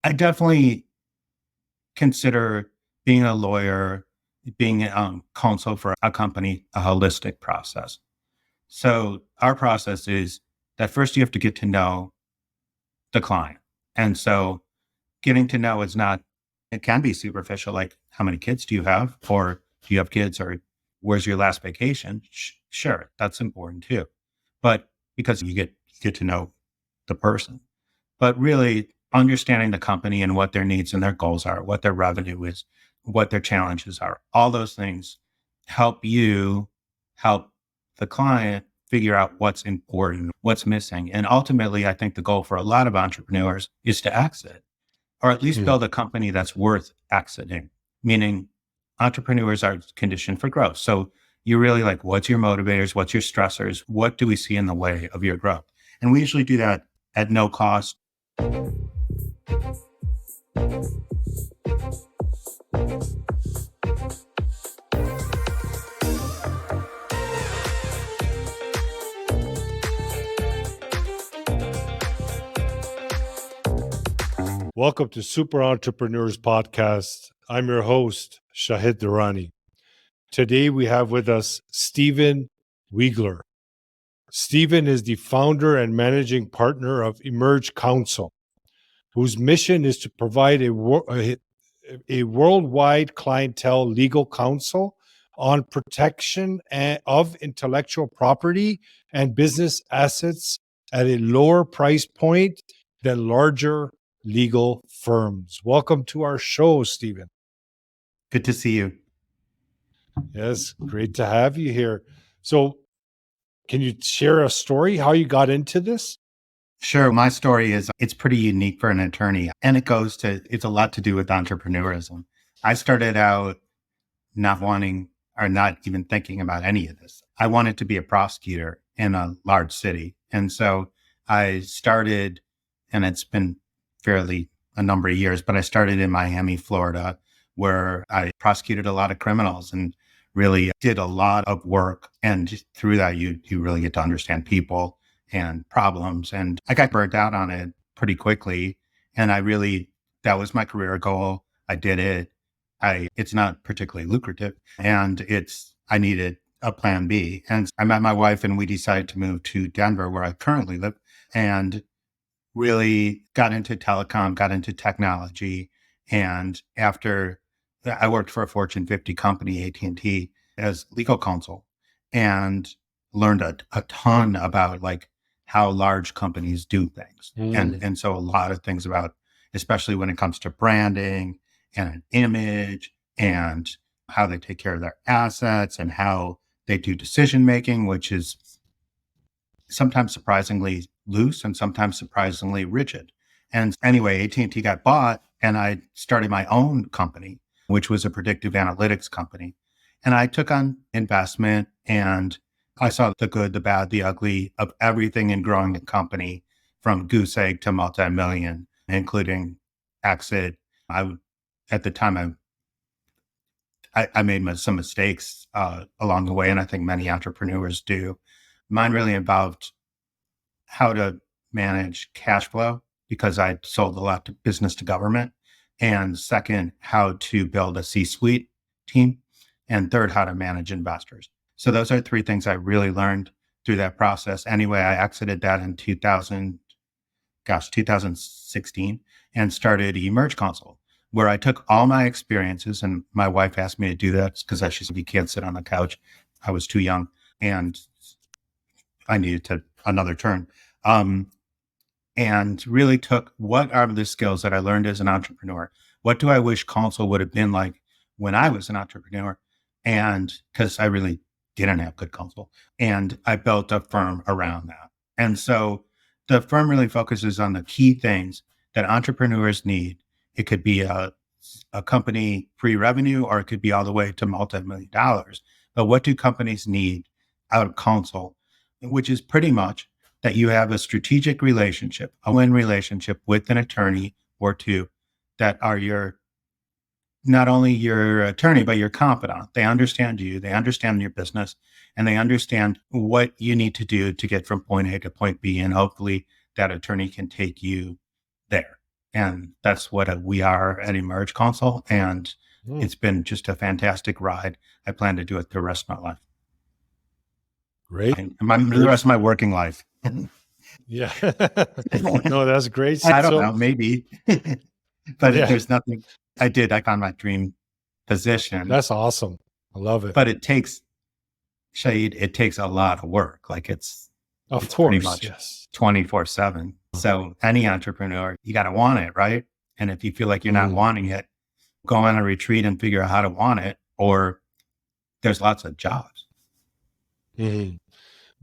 I definitely consider being a lawyer, being counsel for a company, a holistic process. So our process is that first you have to get to know the client. And so getting to know is not, it can be superficial, like how many kids do you have? Or do you have kids? Or where's your last vacation? Sure, that's important too. But because you get to know the person. But really understanding the company and what their needs and their goals are, what their revenue is, what their challenges are, all those things help you help the client figure out what's important, what's missing. And ultimately, I think the goal for a lot of entrepreneurs is to exit or at least Mm. build a company that's worth exiting, meaning entrepreneurs are conditioned for growth. So you're really like, what's your motivators? What's your stressors? What do we see in the way of your growth? And we usually do that at no cost. Welcome to Super Entrepreneurs Podcast. I'm your host, Shahid Durrani. Today we have with us Steven Weigler. Steven is the founder and managing partner of Emerge Counsel, whose mission is to provide a worldwide clientele legal counsel on protection of intellectual property and business assets at a lower price point than larger legal firms. Welcome to our show, Steven. Good to see you. Yes, great to have you here. So, can you share a story how you got into this? Sure. My story is it's pretty unique for an attorney and it's a lot to do with entrepreneurism. I started out not wanting or not even thinking about any of this. I wanted to be a prosecutor in a large city. And so I started, and it's been fairly a number of years, but I started in Miami, Florida, where I prosecuted a lot of criminals and really did a lot of work. And just through that, you really get to understand people and problems. And I got burnt out on it pretty quickly. And that was my career goal. I did it. It's not particularly lucrative and I needed a plan B. And I met my wife and we decided to move to Denver where I currently live and really got into telecom, got into technology. And after I worked for a Fortune 50 company, AT&T, as legal counsel and learned a ton about like how large companies do things. And so a lot of things about, especially when it comes to branding and an image and how they take care of their assets and how they do decision making, which is sometimes surprisingly loose and sometimes surprisingly rigid. And anyway, AT&T got bought and I started my own company, which was a predictive analytics company. And I took on investment and I saw the good, the bad, the ugly of everything in growing a company from goose egg to multi-million, including exit. At the time, I made some mistakes along the way, and I think many entrepreneurs do. Mine really involved how to manage cash flow because I sold a lot to business to government. And second, how to build a C-suite team. And third, how to manage investors. So those are three things I really learned through that process. Anyway, I exited that in 2016 and started Emerge Counsel, where I took all my experiences and my wife asked me to do that because she said, you can't sit on the couch. I was too young and I needed another turn. And really took what are the skills that I learned as an entrepreneur? What do I wish counsel would have been like when I was an entrepreneur? And because I really didn't have good counsel. And I built a firm around that. And so the firm really focuses on the key things that entrepreneurs need. It could be a company pre-revenue, or it could be all the way to multi-million dollars. But what do companies need out of counsel? Which is pretty much that you have a strategic relationship, a win relationship with an attorney or two that are not only your attorney, but your confidant. They understand you, they understand your business, and they understand what you need to do to get from point A to point B. And hopefully that attorney can take you there. And that's what we are at Emerge Counsel. And Mm, it's been just a fantastic ride. I plan to do it the rest of my life, great. the Great. rest of my working life. Yeah. No, that's great. I don't So, know, maybe, but yeah, there's nothing I found my dream position, that's awesome. I love it. but it takes a lot of work. Like Of it's pretty course. much Yes. 24/7. So any entrepreneur, you got to want it, right? And if you feel like you're not Mm, wanting it, go on a retreat and figure out how to want it, or there's lots of jobs. mhm.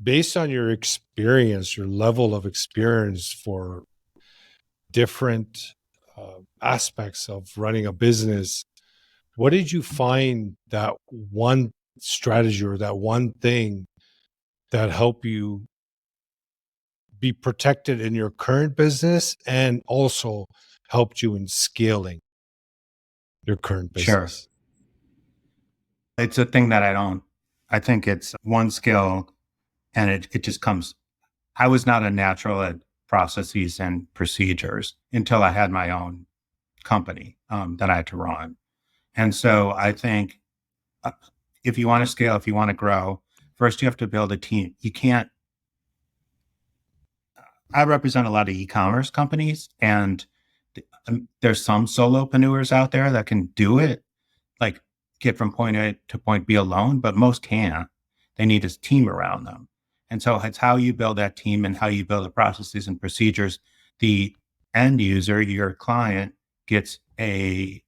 Based on your experience, your level of experience for different aspects of running a business, what did you find that one strategy or that one thing that helped you be protected in your current business and also helped you in scaling your current Sure. business? It's a thing that I think it's one skill and it just comes. I was not a natural at processes and procedures until I had my own company that I had to run. And so I think uh, if you want to scale, if you want to grow, first you have to build a team. You can't, I represent a lot of e-commerce companies and there's some solopreneurs out there that can do it, like get from point A to point B alone, but most can't. They need a team around them. And so it's how you build that team and how you build the processes and procedures. The end user, your client, gets a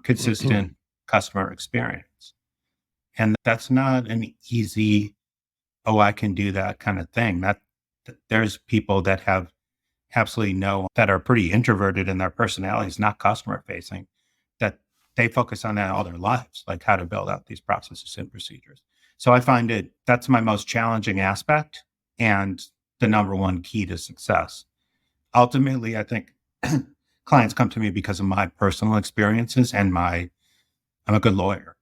consistent customer experience. And that's not an easy, oh, I can do that kind of thing. There's people that have absolutely that are pretty introverted in their personalities, not customer facing, that they focus on that all their lives, like how to build out these processes and procedures. So I find that's my most challenging aspect and the number one key to success. Ultimately, I think clients come to me because of my personal experiences and I'm a good lawyer.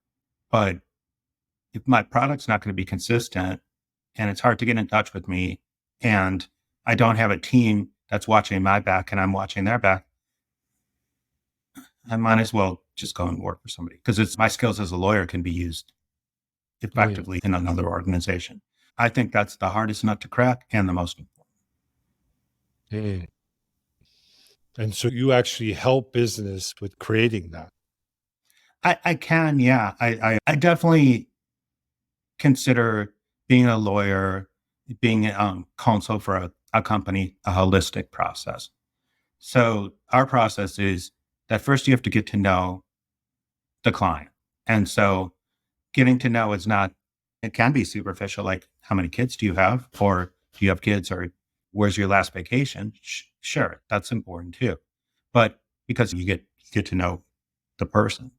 But if my product's not going to be consistent and it's hard to get in touch with me and I don't have a team that's watching my back and I'm watching their back, I might as well just go and work for somebody because it's my skills as a lawyer can be used Mm, effectively in another organization. I think that's the hardest nut to crack and the most important. mm. And so you actually help business with creating that. I can, yeah. I definitely consider being a lawyer, being counsel for a company, a holistic process. So our process is that first you have to get to know the client. And so getting to know is not, it can be superficial, like how many kids do you have? Or do you have kids? Or where's your last vacation? Sure, that's important too. But because you get to know the person,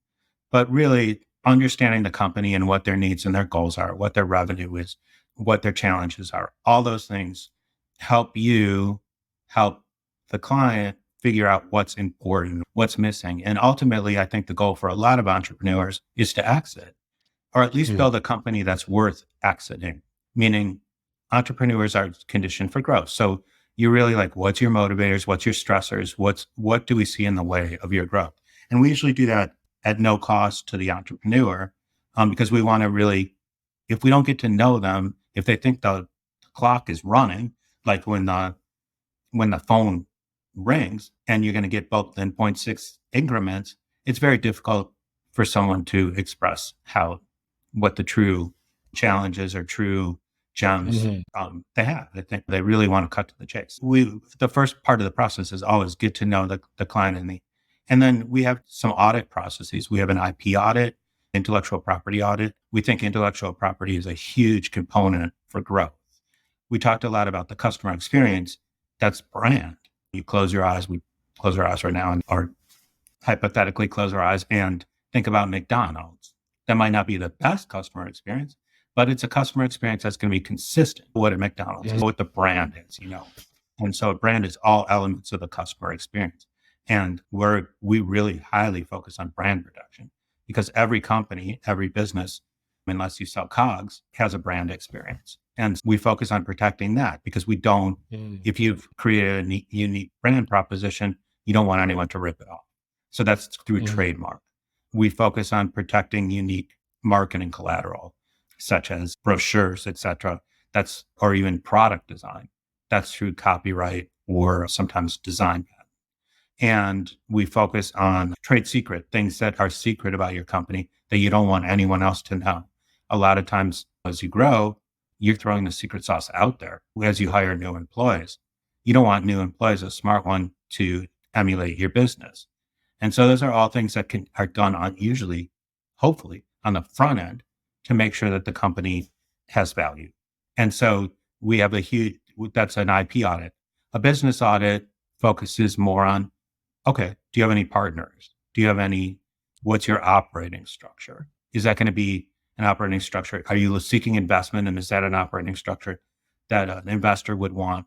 but really understanding the company and what their needs and their goals are, what their revenue is, what their challenges are, all those things help you help the client figure out what's important, what's missing. And ultimately, I think the goal for a lot of entrepreneurs is to exit or at least Mm, build a company that's worth exiting, meaning entrepreneurs are conditioned for growth. So you're really like, what's your motivators? What's your stressors? What do we see in the way of your growth? And we usually do that at no cost to the entrepreneur because we want to really, if we don't get to know them, if they think the clock is running, like when the phone rings and you're going to get both in point 0.6 increments, it's very difficult for someone to express what the true challenges or true gems mhm, they have. I think they really want to cut to the chase. The first part of the process is always get to know the client and then we have some audit processes. We have an IP audit, intellectual property audit. We think intellectual property is a huge component for growth. We talked a lot about the customer experience. That's brand. You close your eyes. We close our eyes right now or hypothetically close our eyes and think about McDonald's. That might not be the best customer experience, but it's a customer experience that's going to be consistent with what a McDonald's mhm, is, what the brand is, you know. And so a brand is all elements of the customer experience. And we really highly focus on brand protection because every company, every business, unless you sell cogs, has a brand experience. And we focus on protecting that because we don't, mm, if you've created a unique brand proposition, You don't want anyone to rip it off. So that's through trademark. We focus on protecting unique marketing collateral, such as brochures, etc. Or even product design. That's through copyright or sometimes design patent. And we focus on trade secret, things that are secret about your company that you don't want anyone else to know. A lot of times as you grow, you're throwing the secret sauce out there as you hire new employees. You don't want new employees, a smart one, to emulate your business. And so those are all things that are done on usually, hopefully, on the front end to make sure that the company has value. And so we have that's an IP audit. A business audit focuses more on, okay, do you have any partners? What's your operating structure? Is that going to be an operating structure? Are you seeking investment? And is that an operating structure that an investor would want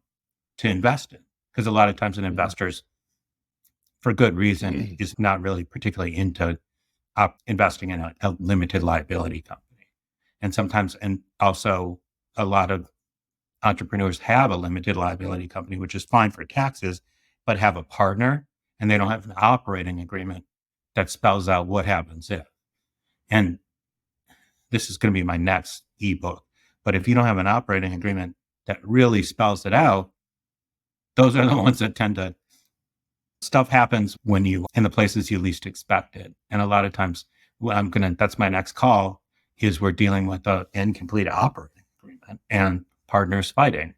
to invest in? Because a lot of times an investor's, for good reason, is not really particularly into investing in a limited liability company. And also a lot of entrepreneurs have a limited liability company, which is fine for taxes, but have a partner and they don't have an operating agreement that spells out what happens if. And this is going to be my next ebook. But if you don't have an operating agreement that really spells it out, those are the ones that stuff happens when in the places you least expect it. And a lot of times that's my next call is we're dealing with an incomplete operating agreement and partners fighting.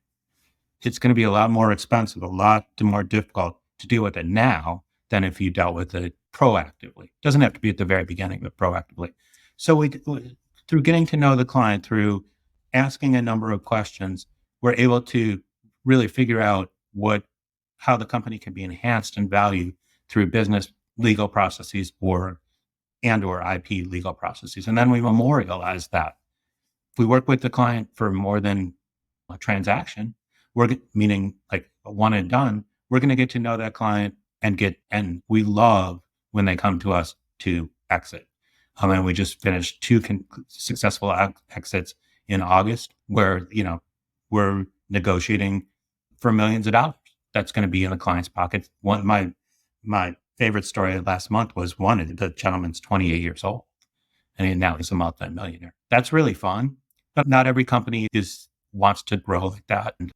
It's going to be a lot more expensive, a lot more difficult to deal with it now than if you dealt with it proactively. It doesn't have to be at the very beginning, but proactively. So through getting to know the client, through asking a number of questions, we're able to really figure out how the company can be enhanced in value through business legal processes or IP legal processes. And then we memorialize that. If we work with the client for more than a transaction, meaning like a one and done, we're going to get to know that client and we love when they come to us to exit. And we just finished 2 successful exits in August where, we're negotiating for millions of dollars. That's going to be in the client's pocket. My favorite story last month was the gentleman's 28 years old and now he's a multi-millionaire. That's really fun, but not every company wants to grow like that. And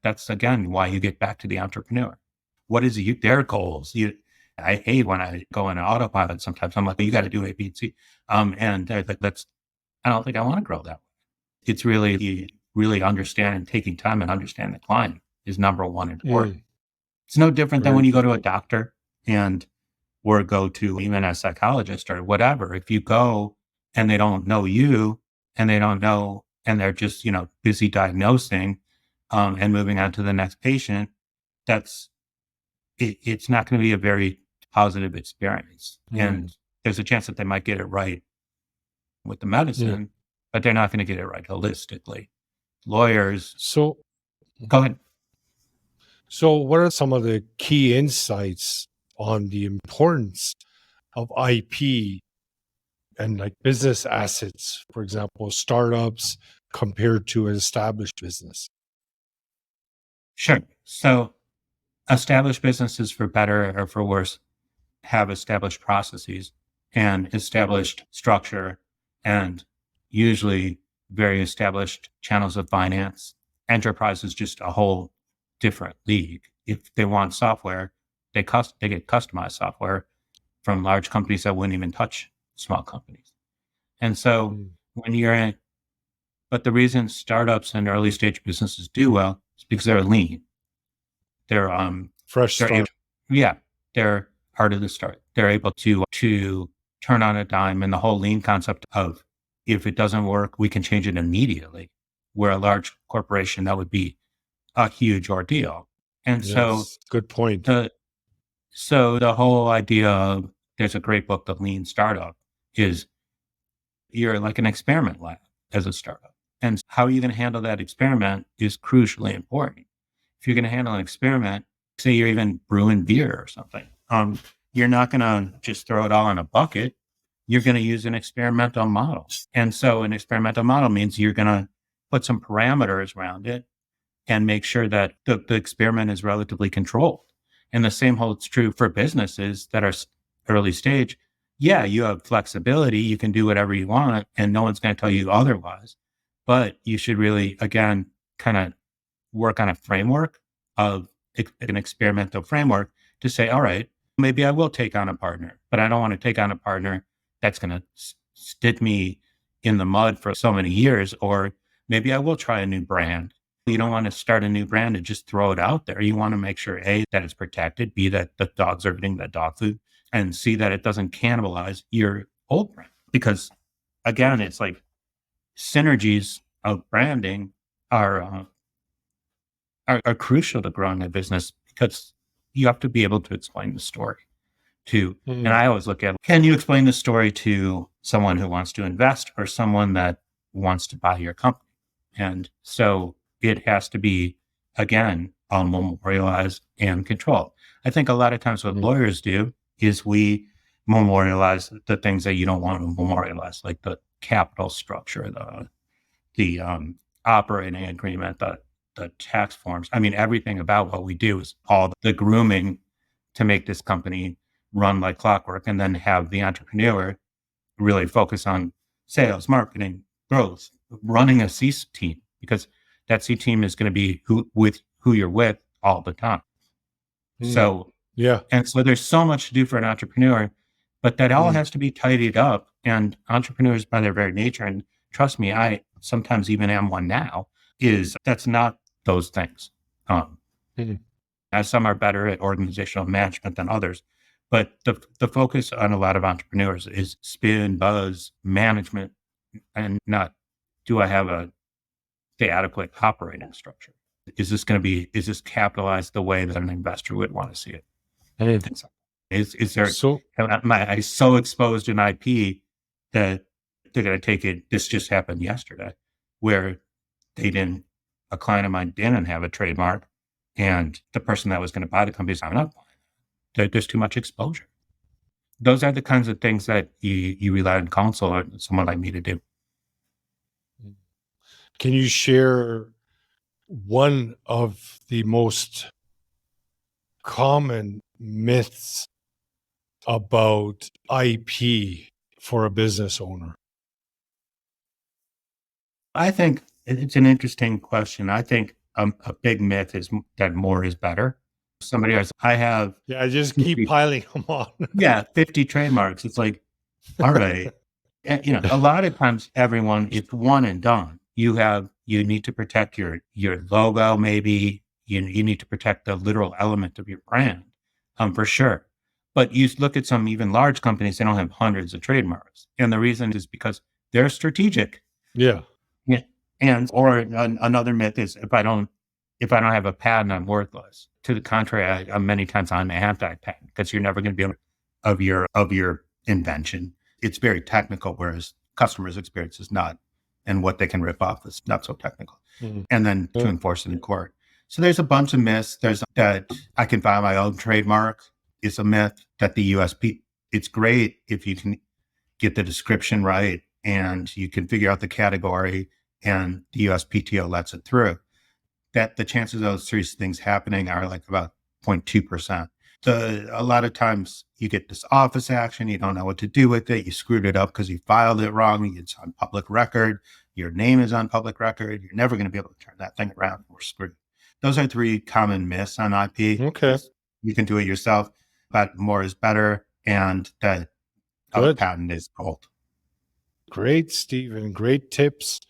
that's again why you get back to the entrepreneur. What is their goals? I hate when I go in an autopilot sometimes. I'm like, you got to do A, B, and C. And they're like, I don't think I want to grow that way. It's really understanding, taking time and understanding the client is number one important. It's no different than when you go to a doctor or go to even a psychologist or whatever. If you go and they don't know you and they don't know, and they're just, busy diagnosing and moving on to the next patient, it's not going to be a very positive experience. And there's a chance that they might get it right with the medicine, but they're not going to get it right holistically. Lawyers. So go ahead. So what are some of the key insights on the importance of IP and like business assets, for example, startups compared to an established business? Sure. So established businesses, for better or for worse, have established processes and established structure and usually very established channels of finance. Enterprise is just a whole different league. If they want software, they get customized software from large companies that wouldn't even touch small companies. And so but the reason startups and early stage businesses do well is because they're lean. They're fresh start. They're hard to start. They're able to turn on a dime, and the whole lean concept of if it doesn't work, we can change it immediately. Where a large corporation, that would be a huge ordeal. And so good point. So the whole idea of, there's a great book, The Lean Startup, is you're like an experiment lab as a startup. And how you're going to handle that experiment is crucially important. If you're going to handle an experiment, say you're even brewing beer or something, you're not going to just throw it all in a bucket. You're going to use an experimental model. And so an experimental model means you're going to put some parameters around it and make sure that the experiment is relatively controlled. And the same holds true for businesses that are early stage. Yeah, you have flexibility. You can do whatever you want and no one's going to tell you otherwise. But you should really, again, kind of work on a framework of an experimental framework to say, all right, maybe I will take on a partner, but I don't want to take on a partner that's going to stick me in the mud for so many years. Or maybe I will try a new brand. You don't want to start a new brand and just throw it out there. You want to make sure, A, that it's protected, B, that the dogs are eating that dog food, and C, that it doesn't cannibalize your old brand. Because again, it's like synergies of branding are crucial to growing a business because you have to be able to explain the story to, and I always look at, can you explain the story to someone who wants to invest or someone that wants to buy your company? And so it has to be, again, memorialized and controlled. I think a lot of times what lawyers do is we memorialize the things that you don't want to memorialize, like the capital structure, the operating agreement, the tax forms. I mean, everything about what we do is all the grooming to make this company run like clockwork, and then have the entrepreneur really focus on sales, marketing, growth, running a C team, because that C team is going to be who you're with all the time. So, yeah. And so there's so much to do for an entrepreneur, but that all has to be tidied up. And entrepreneurs by their very nature, and trust me, I sometimes even am one now, that's not those things. As some are better at organizational management than others, but the focus on a lot of entrepreneurs is spin, buzz, management, and not, do I have the adequate operating structure? Is this capitalized the way that an investor would want to see it? I didn't think so. Is there, am I so exposed in IP that they're going to take it? This just happened yesterday where a client of mine didn't have a trademark, and the person that was going to buy the company is not buying. There's too much exposure. Those are the kinds of things that you rely on counsel or someone like me to do. Can you share one of the most common myths about IP for a business owner? I think it's an interesting question. I think a big myth is that more is better. Somebody else, I just keep piling them on. 50 trademarks. It's like, all right. And, a lot of times it's one and done. You need to protect your logo, maybe you need to protect the literal element of your brand, for sure. But you look at some even large companies, they don't have hundreds of trademarks. And the reason is because they're strategic. Yeah. Or another myth is if I don't have a patent, I'm worthless. To the contrary, many times I'm anti-patent because you're never going to be able of your invention. It's very technical, whereas customers' experience is not, and what they can rip off is not so technical. And then to enforce it in court. So there's a bunch of myths. There's that I can file my own trademark is a myth. That the USP, it's great if you can get the description right and you can figure out the category and the USPTO lets it through. That the chances of those three things happening are like about 0.2%. A lot of times you get this office action, you don't know what to do with it, you screwed it up because you filed it wrong, it's on public record, your name is on public record, you're never going to be able to turn that thing around, we're screwed. Those are three common myths on IP. Okay. You can do it yourself, but more is better, and that a patent is gold. Great, Steven. Great tips.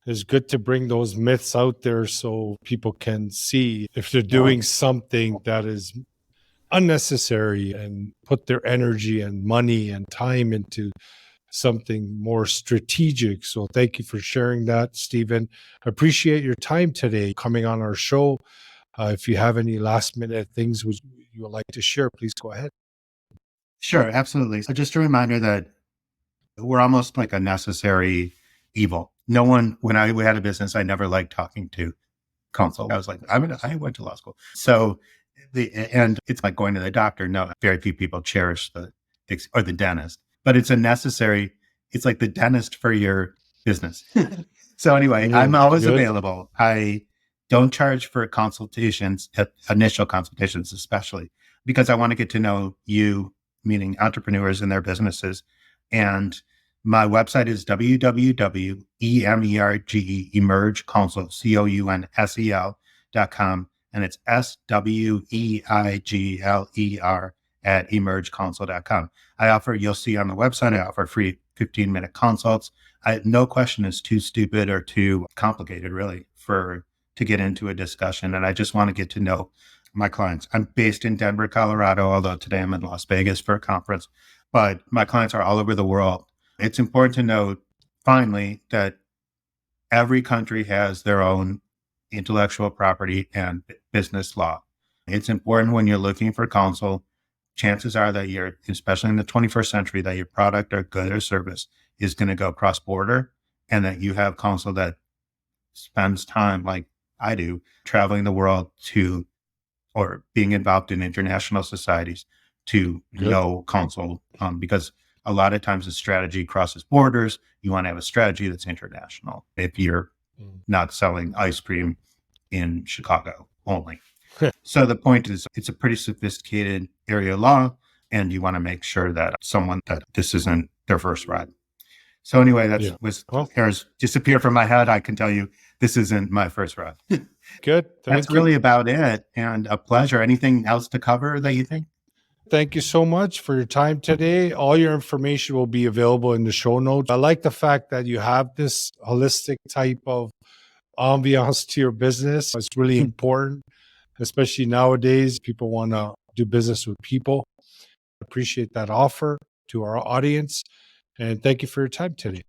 It's good to bring those myths out there so people can see if they're doing something that is unnecessary and put their energy and money and time into something more strategic. So thank you for sharing that, Steven. Appreciate your time today coming on our show. If you have any last minute things you would like to share, please go ahead. Sure, absolutely. So just a reminder that we're almost like a necessary evil. No one, when we had a business, I never liked talking to counsel. I was like, I went to law school. So and it's like going to the doctor. No, very few people cherish or the dentist, but it's it's like the dentist for your business. So anyway, I'm always available. I don't charge for consultations, initial consultations especially. because I want to get to know you, meaning entrepreneurs and their businesses. And my website is Emerge Counsel, COUNSEL.com. And it's SWEIGLER at emergecounsel.com. You'll see on the website, I offer free 15-minute consults. No question is too stupid or too complicated, really, to get into a discussion. And I just want to get to know my clients. I'm based in Denver, Colorado, although today I'm in Las Vegas for a conference. But my clients are all over the world. It's important to note, finally, that every country has their own intellectual property and business law. It's important when you're looking for counsel, chances are that especially in the 21st century, that your product or good or service is going to go cross-border, and that you have counsel that spends time, like I do, traveling the world or being involved in international societies to know counsel, because a lot of times the strategy crosses borders. You want to have a strategy that's international if you're not selling ice cream in Chicago only. So the point is, it's a pretty sophisticated area of law, and you want to make sure that this isn't their first ride. So anyway, hairs disappear from my head. I can tell you this isn't my first ride. Good. That's really about it, and a pleasure. Anything else to cover that you think? Thank you so much for your time today. All your information will be available in the show notes. I like the fact that you have this holistic type of ambiance to your business. It's really important, especially nowadays. People want to do business with people. I appreciate that offer to our audience. And thank you for your time today.